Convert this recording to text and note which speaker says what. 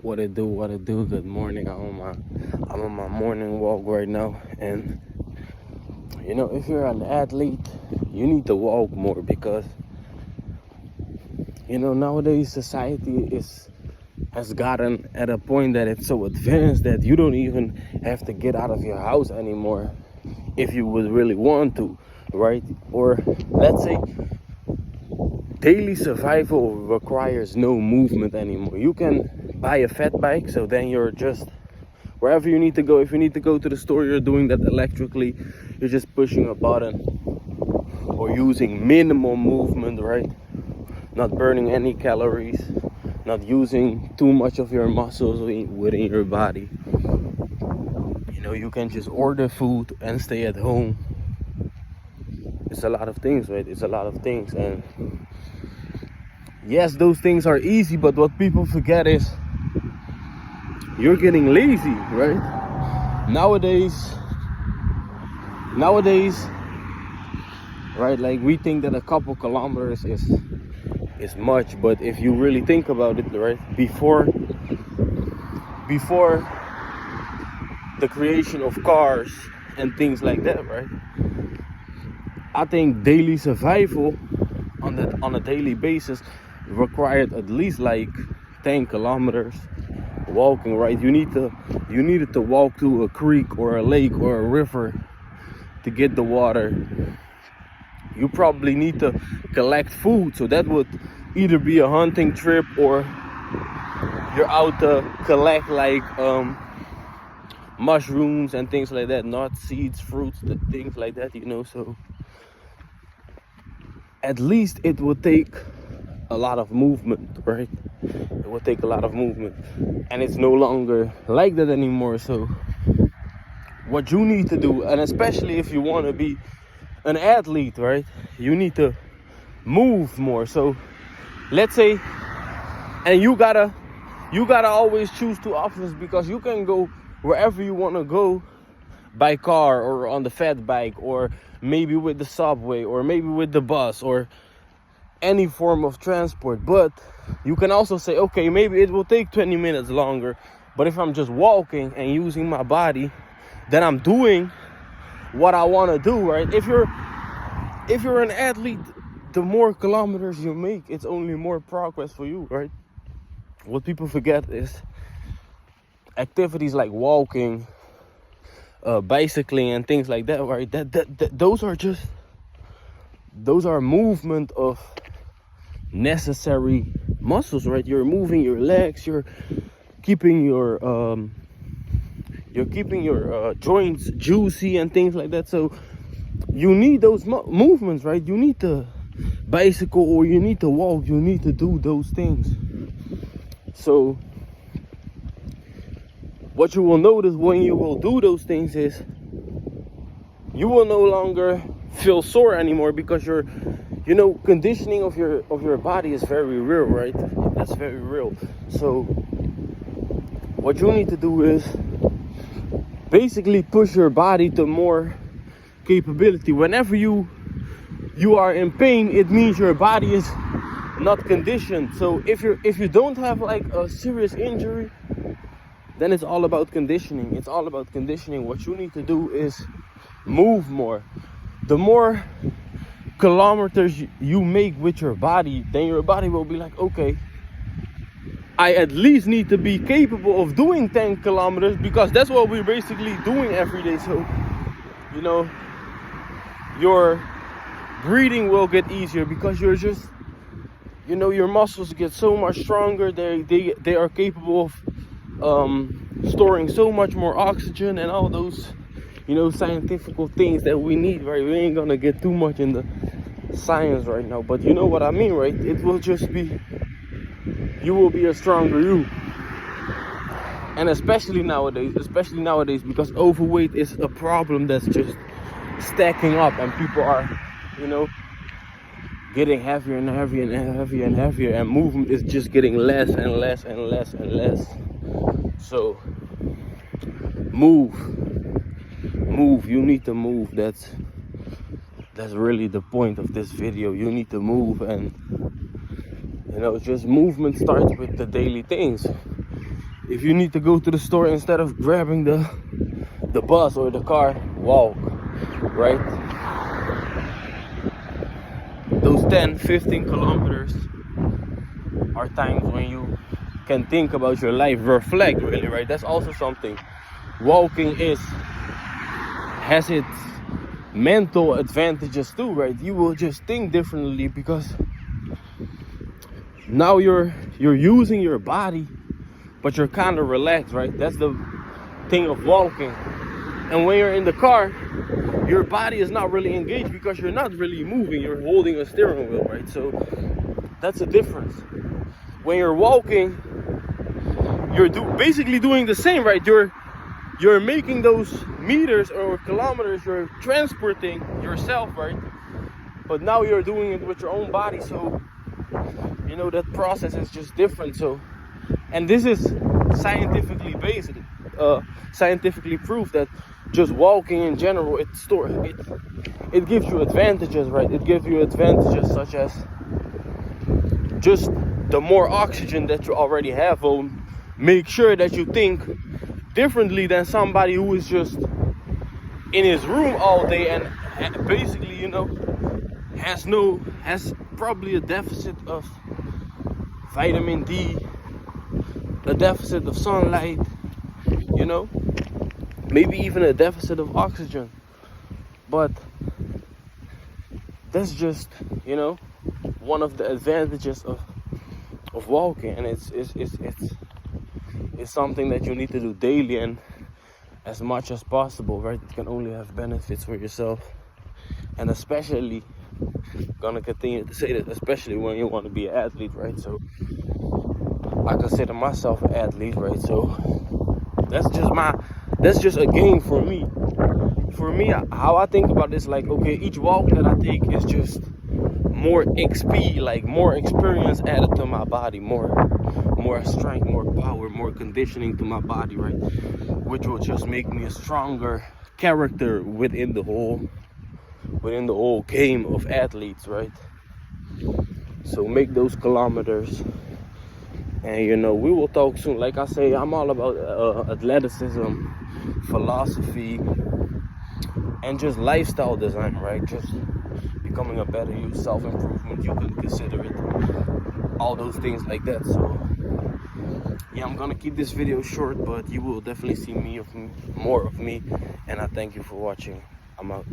Speaker 1: What it do? Good morning. I'm on my morning walk right now, and if you're an athlete, you need to walk more because nowadays society has gotten at a point that it's so advanced that you don't even have to get out of your house anymore if you would really want to, right? Or let's say daily survival requires no movement anymore. You can buy a fat bike, so then you're just wherever you need to go. If you need to go to the store, you're doing that electrically. You're just pushing a button or using minimal movement, right? Not burning any calories, not using too much of your muscles within your body. You can just order food and stay at home. It's a lot of things, right? It's a lot of things. And yes, those things are easy, but what people forget is you're getting lazy, right? Nowadays, right, like we think that a couple kilometers is much, but if you really think about it, right, before the creation of cars and things like that, right, I think daily survival on a daily basis required at least like 10 kilometers walking, right? You needed to walk to a creek or a lake or a river to get the water. You probably need to collect food, so that would either be a hunting trip or you're out to collect like mushrooms and things like that, nuts, seeds, fruits, things like that, so at least it would take a lot of movement, right? It would take a lot of movement, and it's no longer like that anymore. So what you need to do, and especially if you want to be an athlete, right, you need to move more. So let's say, and you gotta always choose two options, because you can go wherever you want to go by car or on the fat bike, or maybe with the subway, or maybe with the bus, or any form of transport. But you can also say, okay, maybe it will take 20 minutes longer, but if I'm just walking and using my body, then I'm doing what I want to do, right? If you're an athlete, the more kilometers you make, it's only more progress for you, right? What people forget is activities like walking, bicycling and things like that, right? Those are movement of necessary muscles, right? You're moving your legs, you're keeping your joints juicy and things like that. So you need those movements, right? You need to bicycle or you need to walk. You need to do those things. So what you will notice when you will do those things is you will no longer feel sore anymore, because your conditioning of your body is very real, right? That's very real. So what you need to do is basically push your body to more capability. Whenever you are in pain, it means your body is not conditioned. So if you don't have like a serious injury, then it's all about conditioning. It's all about conditioning. What you need to do is move more. The more kilometers you make with your body, then your body will be like, okay, I at least need to be capable of doing 10 kilometers, because that's what we're basically doing every day. So your breathing will get easier, because you're just your muscles get so much stronger. They are capable of storing so much more oxygen and all those scientific things that we need, right? We ain't gonna get too much in the science right now, but you know what I mean, right? It will just be, you will be a stronger you. And especially nowadays, because overweight is a problem that's just stacking up, and people are getting heavier and heavier and heavier and heavier, and movement is just getting less and less and less and less. So move, you need to move. That's really the point of this video. You need to move, and just movement starts with the daily things. If you need to go to the store, instead of grabbing the bus or the car, walk, right? Those 10-15 kilometers are times when you can think about your life, reflect, really, right? That's also something. Walking has its mental advantages too, right? You will just think differently because now you're using your body, but you're kind of relaxed, right? That's the thing of walking. And when you're in the car, your body is not really engaged because you're not really moving. You're holding a steering wheel, right? So that's the difference. When you're walking, you're basically doing the same, right? You're making those meters or kilometers. You're transporting yourself, right? But now you're doing it with your own body. So you know that process is just different. So, and this is scientifically based, scientifically proved that just walking in general, it gives you advantages, right? It gives you advantages such as just the more oxygen that you already have will make sure that you think differently than somebody who is just in his room all day and basically, you know, has probably a deficit of vitamin D, a deficit of sunlight, you know, maybe even a deficit of oxygen. But that's just, you know, one of the advantages of walking, and it's something that you need to do daily and as much as possible, right? It can only have benefits for yourself, and especially, gonna continue to say that, especially when you want to be an athlete, right? So I consider myself an athlete, right? So that's just a game for me. For me, how I think about this, like, okay, each walk that I take is just more XP, like more experience added to my body, more strength, more power, more conditioning to my body, right? Which will just make me a stronger character within the whole game of athletes, right? So make those kilometers, and you know, we will talk soon. Like I say, I'm all about athleticism, philosophy, and just lifestyle design, right? Just becoming a better you, self-improvement, you can consider it, all those things like that. So yeah, I'm gonna keep this video short, but you will definitely see more of me, and I thank you for watching. I'm out.